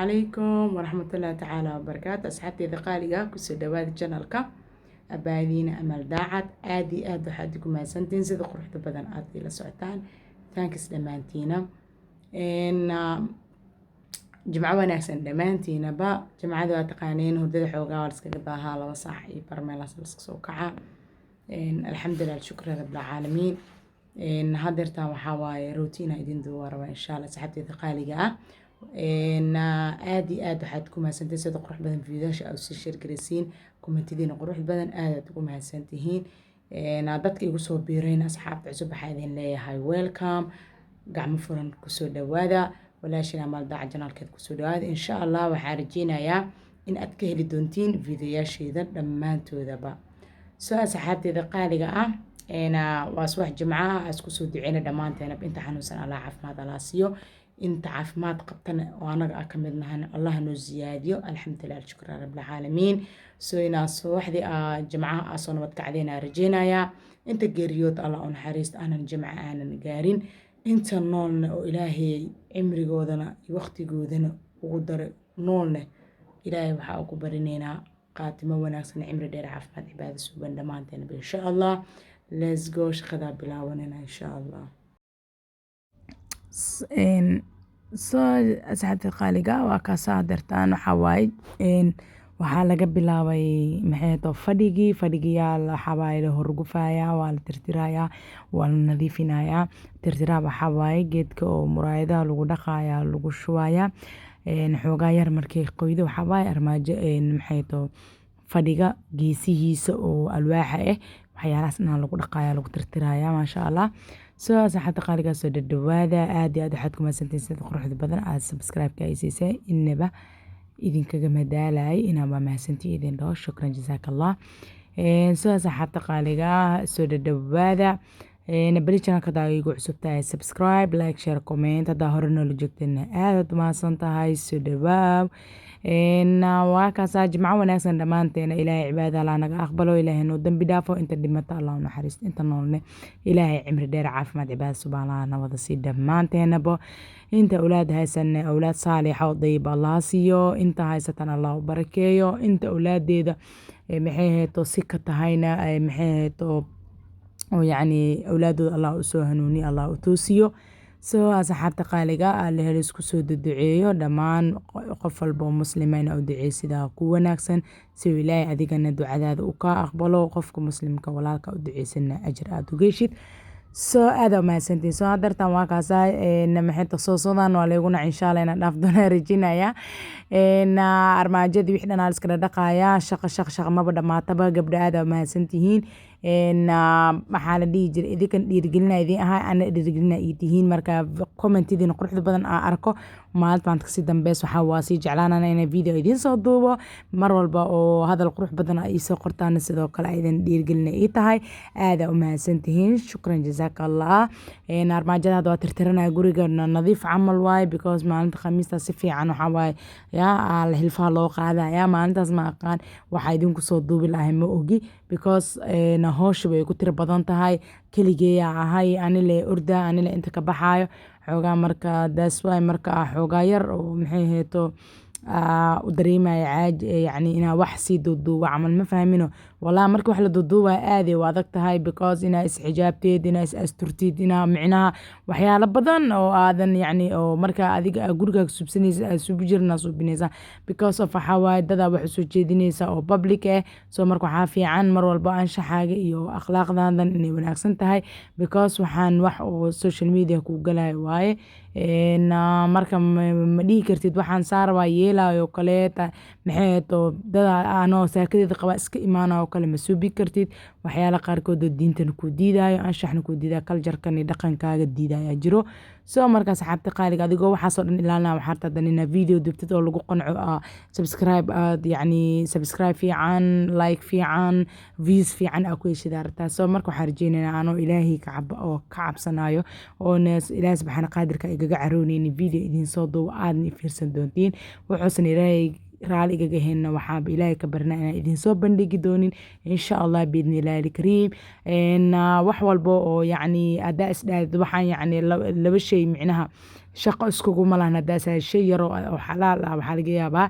عليكم ورحمة الله تعالى وبركاته. أصحابتي ذقالقة كسو دواد جنالك أبادين أمل داعد آدي وحادكم ما سنتين سيدو قروح بدن آدي لسعتان ثانكس دمانتينا إن جمعة وناكسن دمانتينا با جمعة ذو تقانين هدد حوقا ورسك قضاها لو صاحي برميلا سلسك سوكعا إن الحمد لله الشكر رب العالمين إن هادرتا وحاواي روتينا إدين دوارا وإن شاء الله أصحابتي ذقالقة إن آدي waxaad ku mahadsantihiin sida qurux badan fiidiyoasha aad soo share gareysiin kommentidiina qurux badan aad ku mahadsantihiin dadka igu soo biireen asxaabta cusub waxaa idin leeyahay welcome gacmo furan ku soo dhawaada walaashina maal daaca janaalkeed ku soo dhawaada insha Allah waxaan rajeynayaa in aad ka heli doontiin fiidiyoasheeda dhammaantoodaba soo asxaabteeda qaaliga ah waa subax jimcaha isku soo duceena dhammaanteena inta xanuunsan Allah caafimaad Allah siiyo انت عافمات قبطنا وانا اكمل نهان الله نو زياديو الحمد لله الشكر رب العالمين سوينا صوحدي جمعة اصلا وتقعدينا رجينايا انت قريوت الله ان حريست انا الجمعة انا نقارين انت نولنا الهي عمري قودنا وقتي قودنا وقدر نولنا الهي وحاوكو برينينا قاتمة وناكسنا عمري دير عافمات عبادة سوبان دمانتين ان شاء الله let's go شخذا بلاوننا ان شاء الله asxaabta qaaliga waa ka saadartaan waxa waaye waxaa laga bilaabay maxay fadhigiyaa waxa waaye la horgufayaa waa la tirtirayaa waa la nadiifinayaa tirtiraa waxa waaye geedka oo muraayadaha lagu dhaqayaa lagu shubayaa xoogaa yar markay qoydo waxa waaye armaajo maxay fadhiga geesihiisa oo alwaaxa waxyaalahaas inaan lagu dhaqayaa lagu tirtirayaa maasha Allah soo asxaabta qaaliga soo dhawaada aad waxaad ku mahadsantiin sida quruxda badan aad subscribe-ka ay siisay inaba idinkaga madaalay inaba mahadsantiin idin dhaho shukran jazaakallah soo asxaabta qaaliga soo dhawaada bari channelka daa igu cusubtahay subscribe like share comment hadaa hore noola joogtana aad mahadsan tahay soo dhawaaw waa kaasaa jimco wanaagsan dhammaanteena ilaahay cibaada Allah naga aqbalo ilaahay noo dambi dhaafo inta dhimata Allah u naxariisto inta noolne ilaahay cimri dheer caafimaad cibaada subhanahu wa wada sii dhammaanteenaba inta awlaad haysan awlaad saalixa oo dayib Allah siiyo inta haysatan Allah u barakeeyo inta awlaadeeda maxay heeto si ka tahayna maxay heeto oo yani awlaadooda Allah u soo hanuuni Allah u toosiyo soo asxaabta qaaliga la helo isku soo duceeyo dhamaan qof walba oo muslimayna u duceeyo sida ku wanaagsan si ilaahay adigana ducadaada u ka aqbalo qofka muslimka walaalka u duceysana ajir aad u geeshid soo aad ma santiin soo dartan waa kaasa maxay tasoodan waa leeguna insha Allah ina dhaaf doona rajinaya armaajadii wixii dhan iska dhaqaaya shaqo maba dhamaataba gabdha aad ma santihiin maxaa la dhihi jiray idinkan dhiirigelinaa idin ahaa ana dhiirigelinaa idihiin marka commentidina quruxda badan aan arko maalinta kasi dambeys waxaa waa sii jeclaanana inay video idiin soo duubo mar walba oo hadal qurux badan ay soo qortaan sidoo kale idin dhiirigelina ii tahay aad u mahadsantihiin shukran jazaakallah armaajada waa tirtiranaa guriga nadiif camal waaye because maalinta khamiista si fiican waxa waaye yaa la hilfaha loo qaadaya maalintaas ma aqaan waxa idinku soo duubi lahay ma ogi because hawshu way ku tiro badan tahay kaligeeya ahay anile orda anile inta ka baxaayo xoogaa marka daaswaay marka xoogaa yar oo maxay heeto u dareemaya caaj yani ina wax si duuduuba camal ma fahmino walaa marka wax la duuduuba aad u adag tahay because ina isxijaabteed ina asturtid ina micnaha waxyaalo badan oo aadan yani oo marka adiga gurigaaga subsanaysa subjirna subinaysa because of waxa dada wax soo jeedinaysa oo public soo marka waxa fiican mar walba anshaxaaga iyo akhlaaqdaadan inay wanaagsan tahay because waxaan wax oo social media ku galay waaye marka ma dhihi kartid waxaan saaraba yeelaayo kaleeta maxay dada aanoo saakadeeda qaba iska imaanayo kale ma suubi kartid waxyaala qaarkood oo diintana ku diidaayo anshaxna ku diidaa kaljarkan iyo dhaqankaaga diidaya jiro soo marka asxaabta qaaliga adigoo waxaas oo dhan ilaalina waxaad tadanina video dubtid oo lagu qanco subscribe yani subscribe fiican like fiican views fiican ku heshida artaa soo marka waxaan rajeynayaa anoo ilaahay ka cabsanayo oo ilaahay subxaana qaadirka igaga caroonaynin video idin soo duubo aadna fiirsan doontiin wuxuusan ilaahay raali igaga heenna waxaaba ilaahay ka barna inaan idin soo bandhigi doonin insha Allah biidni ilaahi alkariim wax walba oo yani adaa isdhaad waxaan yani laba shay micnaha shaqo iskuguma lahan haddaas shay yar oo xalaal ah waxaa laga yaabaa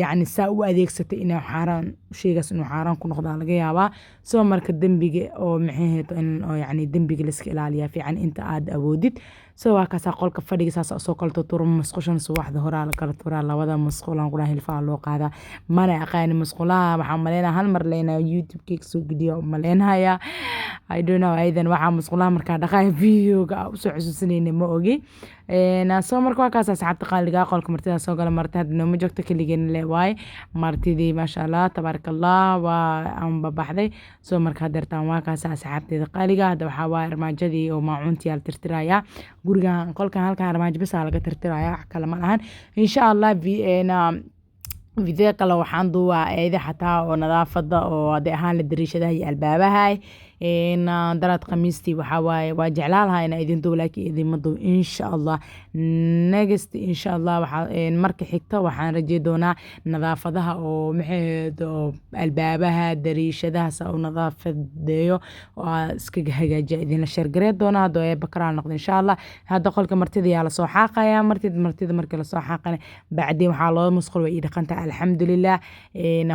yacni saa u adeegsatay inuu xaaraan shaygaas inuu xaaraan ku noqdaa laga yaabaa soo marka dembiga oo maxay ahayd in oo yacni dembiga la iska ilaaliyaa fiican inta aad awoodid soo waa kaasaa qolka fadhiga saas soo kala tuuro musqushan subaxda hore la kala tuuraa labada musqulaan quraha hilfaha loo qaadaa mana aqaani musqulaha waxaa maleynaa hal mar leynaa youtube keeg soo geliyo maleynaya I don't know aydan waxaa musqulaha markaa dhaqaaya videoga usoo xusuusanayna ma ogi soo marka waa kaas asxaabta qaaliga qolka martida soo gala marti hadda nooma joogto kaligeena le waaye martidii maasha allah tabaarakallah waa aan babaxday soo marka hadeertaan waa kaas asxaabteeda qaaliga hadda waxaa waaye armaajadii oo maacuuntii la tirtirayaa gurigan qolkan halkan armaajo bas laga tirtirayaa wax kale ma lahan insha allah video kale waxaan duubaa eeda xataa oo nadaafada oo haday ahaan la dariishadaha iyo albaabaha daraad khamiistii waxaa waaye waa jeclaan lahaa inaa idin duubo laakiin idinma duubo insha allah next insha allah marka xigta waxaan rajey doonaa nadaafadaha oo maxaheed oo albaabaha dariishadaha saa u nadaafadeeyo oo iskaga hagaajiya idinla sheergaree doonaa hadoo ee bakaraal noqdo insha allah hadda qolka martida yaa lasoo xaaqaya martida markii lasoo xaaqana bacdeen waxaa loo musqul way ii dhaqantaha alxamdulilah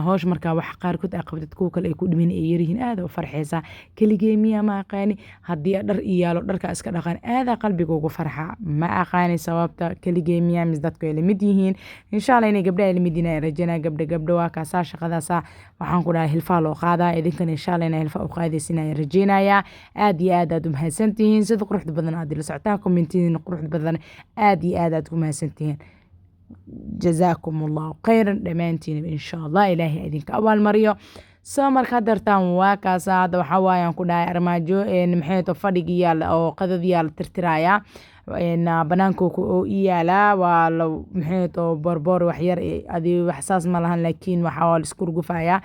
hoosh markaa wax qaarkood ay qabtid kuwa kale ay ku dhimin ay yaryihiin aada u farxeysaa keligee miyaa ma aqaani haddii dhar iyaalo dharka iska dhaqan aadaa qalbiga ugu farxa ma aqaani sababta keligee miyaa mis dadku ay lamid yihiin insha allah inay gabdhaha ay lamid yihiin ay rajanaa gabdha waa kaasaa shaqadaasa waxaan ku dhahay hilfaa loo qaadaa idinkan insha allah inay hilfaa u qaadaysin ay rajeynayaa aad iyo aad u mahadsantihiin sida quruxda badan aad la socotaan kommentiina quruxda badan aad iyo aad ku mahadsantihiin جزاكم الله خيرا دمانتين إن شاء الله إلهي أدينك أول مريو soo marka dartaan waa kaas hadda waxa waayaan ku dhahay armaajo maxay fadhigi yaal oo qadad yaal tirtiraya banaanka oo iyaala waa la maxay borbor wax yar adi wax saas ma lahan laakiin waxa la isku rugufaya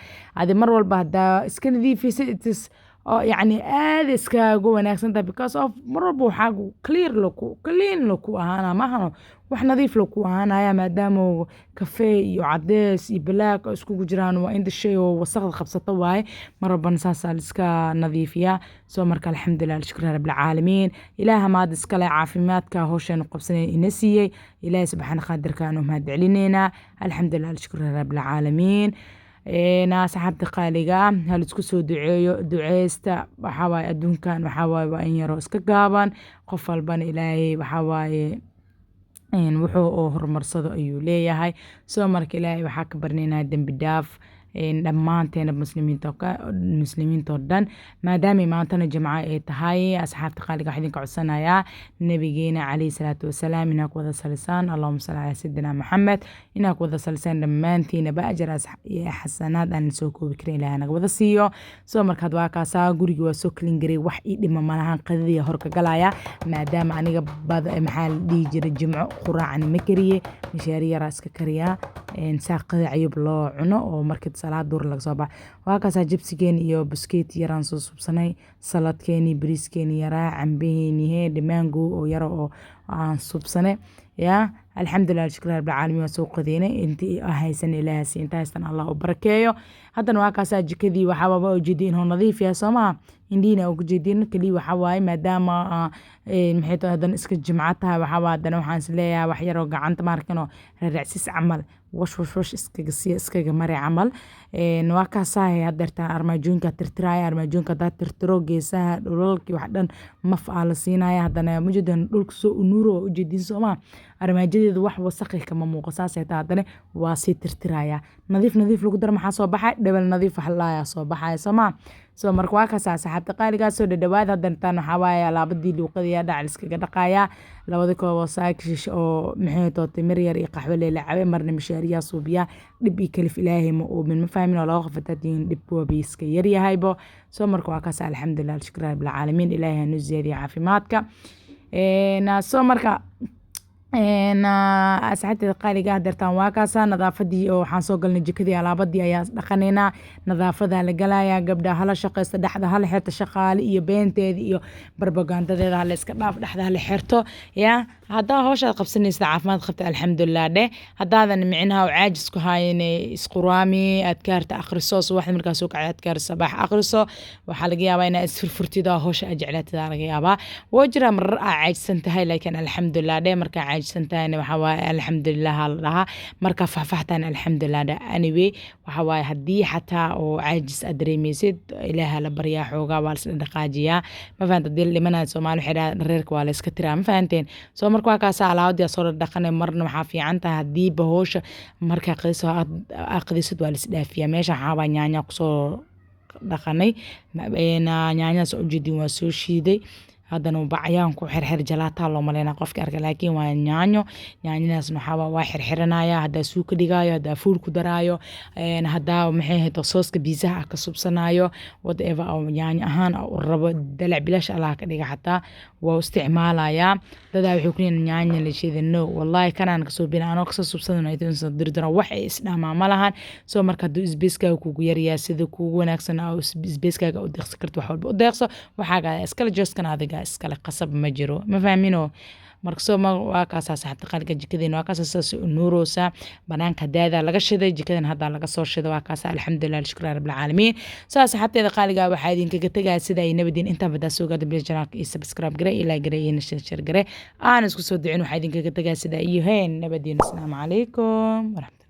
adi mar walba hadda iska nadiifisid oo yacni aad iskaagu wanaagsantahay because of mar walba waxaa clean laku ahaana mahano wax nadiif laku ahaanaya maadaama kafee iyo cadees iyo black oo iskugu jiraan waa inta shay oo wasaqda qabsato waaye mar walbana saasaa la iska nadiifiyaa soo marka alxamdulilah shukran rabbilcaalamiin ilaaha maad iskale caafimaadka howsheenu qabsanay ina siiyey ilaahay subxaana qaadirka aanu mahad celineynaa alxamdulilah shukran rabbilcaalamiin asxaabta qaaliga hal isku soo duceysta waxaa waaye adduunkan waxaa waaye waa in yaroo iska gaaban qof walbana ilaahay waxaa waaye wuxuu oo horumarsado ayuu leeyahay soo marka ilaahay waxaa ka barnaynaa dembi dhaaf dhammaanteena muslimiintoo dhan maadaama maantana jamco ay tahay asxaabta qaaliga waxaa idinka codsanayaa nabigeena calayhi salaatu wasalaam inaa ku wada salisaan allahuma salli calaa sayidina maxamed inaa ku wada salisaan dhammaantiinaba ajar iyo xasanaad aan soo koobi karin ilaahay naga wada siiyo soo markaad waa kaasaa gurigii waa soo kalin garay wax ii dhima malahan qadadiya hor ka galaya maadaama aniga maxaa la dhihi jiray jimco quraacani ma kariye mishaari yaraa iska kariyaa saaqada cayub loo cuno oo markii salaad duur laga soo bax waa kaasaa jibsigeeni iyo buskeeti yaraan soo subsanay saladkeeni bariiskeeni yaraa cambaheeni dhimaango oo yaro oo aan subsane ya alxamdulilah shukran rabbilcaalamiin waa soo qadeynay intii haysan ilaahaasi inta haystan allah u barakeeyo haddana waa kaasaa jikadii waxaa waaba ujeedin inuu nadiif yahay soo maha indhiina ugu jeedin kaliya waxaa waaye maadaama maxay tahay haddana iska jimco tahay waxaa waa haddana waxaan is leeyahay wax yaroo gacanta maarkanoo raracsis camal wash iskaga siiya iskaga mari camal waa kaasaa hadeertaan armaajooyinka tirtiraya armaajooyinka haddaa tirtiro geesaha dhulalkii wax dhan maf aa la siinaya haddana mujadan dhulka soo unuuro oo ujeedin soo maha armaajadeeda wax wasaqi kama muuqo saasay taa haddana waa sii tirtiraya nadiif lagu daro maxaa soo baxay dhebel nadiif wax laaya soo baxaya soo maha soo marka waa kaasaa saxaabta qaaligaa soo dhadhawaad hadantaan waxaa waaye alaabadii luuqadii dhacal iskaga dhaqaaya labada koob oo saakish oo maxay too timir yar iyo qaxwo leela cabe marna mishaariyaa suubiyaa dhib iyo kalif ilaahay ma uumin ma fahmin oo laga qofatatiin dhib wabi iska yaryahaybo soo marka waa kaasaa alxamdulilah shukran rabbilcaalamiin ilaahay hanu ziyaadiya caafimaadka soo marka asxaabteeda qaaliga hadeertaan waa kaasaa nadaafadii oo waxaan soo galnay jikadii alaabadii ayaa dhaqanaynaa nadaafadaa la galayaa gabdha hala shaqeysta dhexda hala xirto shaqaale iyo beenteeda iyo barbagandadeeda hala iska dhaaf dhexda hala xirto ya haddaa hawshaad qabsanaysid caafimaad qabta alxamdulilah dheh haddaadan micnaha oo caajis ku hayn isquraami adkaarta akhriso subaxda markaa soo kacda adkaar sabax akhriso waxaa laga yaabaa inaad isfirfurtida hawsha aad jeclaatida laga yaabaa waa jira marar aa caajsan tahay laakiin alxamdulilah dheh markaa caajsan tahayna waxaa waaye alxamdulilah la dhahaa markaa faahfaahtaan alxamdulilah dheh anyway waxaa waaye haddii xataa oo caajis aad dareemaysid ilaaha la baryaa xoogaa waa lasla dhaqaajiyaa ma fahanta hadii la dhimanayo soomaali waxay dhahaa reerka waa la iska tiraa ma fahanteen soo marka waa kaasa alaabadii soo dhaqanay marna waxaa fiican tahay haddii bahoosha markaa qadisid waa laisdhaafiyaa meesha waxaa waa nyaanya kusoo dhaqanay nyaanyadaas ujeedin waa soo shiiday haddana bacyaan ku xirxir jalaataa loo maleynaa qofka arka laakiin waa nyaanyadaasna waxaa waa xirxiranaya haddaa suuka dhigaayo haddaa fuul ku daraayo haddaa maxay ahayd sooska biisaha ah ka subsanayo whatever yaanyo ahaan u rabo dalac bilaash allah ka dhiga xataa waa isticmaalayaa dadaa wuxuu ku leeyahay nyaanya la sheeday no wallahi kanaan kasoo bina anoo kasoo subsadana idoonsa dirdira wax ay isdhamaa ma lahan soo marka hadduu isbeeskaaga kugu yaryaa sida kugu wanaagsan oo isbeeskaaga u deeqsi karto wax walba u deeqso waxaaga iskala jooskan adiga iskale qasab ma jiro ma fahmino marka soo waa kaasaa saxabta qaaliga jikadeena waa kaasaa saas u nuuroosa banaanka daada laga shiday jikadan hadda laga soo shiday waa kaasaa alxamdulilah shukran rabbil caalamiin saa saxabteeda qaaliga waxaa idinkaga tegaa sida ay nabadiin inta badaa soo gaadha bil janaalka iyo subscribe gare ilaa gare iyo share gare aan isku soo ducin waxaa idinkaga tegaa sida iyo heen nabadiin assalaamu calaykum waraxmatullahi